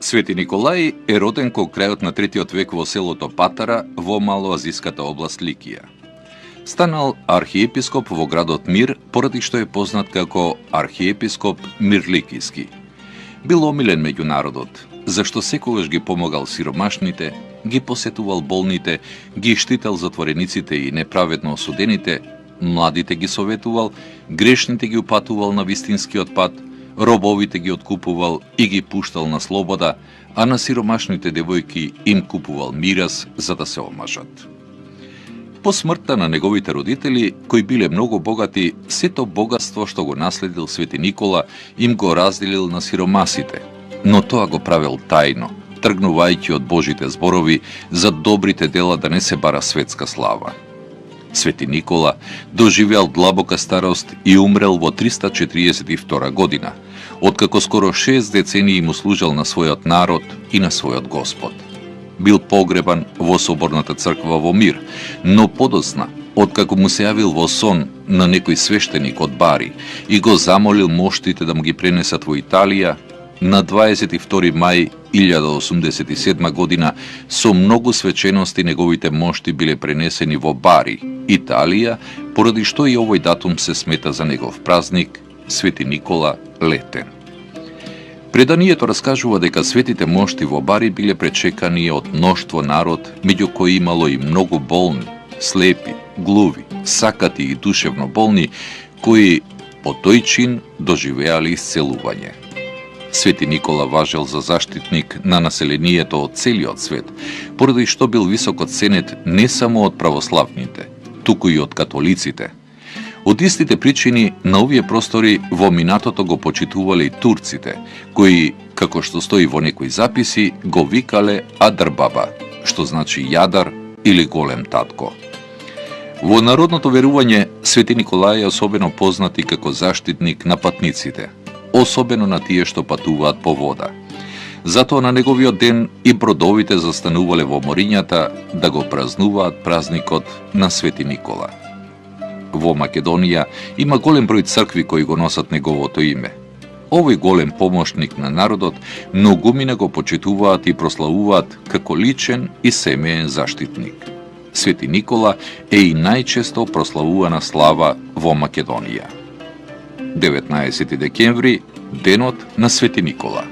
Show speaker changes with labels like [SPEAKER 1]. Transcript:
[SPEAKER 1] Свети Николај е роден кон крајот на 3 век во селото Патара во малоазиската област Ликија. Станал архиепископ во градот Мир, поради што е познат како архиепископ Мирликиски. Бил омилен меѓу народот, зашто секогаш ги помогал сиромашните, ги посетувал болните, ги штител затворениците и неправедно осудените, младите ги советувал, грешните ги упатувал на вистинскиот пат, робовите ги откупувал и ги пуштал на слобода, а на сиромашните девојки им купувал мирас за да се омажат. По смртта на неговите родители, кои биле многу богати, сето богатство што го наследил Свети Никола им го разделил на сиромасите, но тоа го правил тајно, тргнувајќи од Божите зборови за добрите дела да не се бара светска слава. Свети Никола доживеал длабока старост и умрел во 342 година, откако скоро 6 децении му служел на својот народ и на својот Господ. Бил погребан во соборната црква во Мир, но подоцна, откако му се јавил во сон на некој свештеник од Бари и го замолил моштите да му ги пренесат во Италија, на 22 мај 1087 година со многу свечености неговите мошти биле пренесени во Бари, Италија, поради што и овој датум се смета за негов празник, Свети Никола Летен. Преданието раскажува дека светите мошти во Бари биле пречекани од мноштво народ, меѓу кои имало и многу болни, слепи, глуви, сакати и душевно болни, кои по тој чин доживеали исцелување. Свети Никола важел за заштитник на населението од целиот свет, поради што бил високо ценет не само од православните, туку и од католиците. Од истите причини на овие простори во минатото го почитувале и турците, кои, како што стои во некои записи, го викале Адрбаба, што значи јадар или голем татко. Во народното верување, Свети Николај е особено познат и како заштитник на патниците, особено на тие што патуваат по вода. Затоа на неговиот ден и бродовите застанувале во морињата да го празнуваат празникот на Свети Никола. Во Македонија има голем број цркви кои го носат неговото име. Овој голем помошник на народот многумина го почитуваат и прославуваат како личен и семеен заштитник. Свети Никола е и најчесто прославувана слава во Македонија. 19 декември, денот на Свети Никола.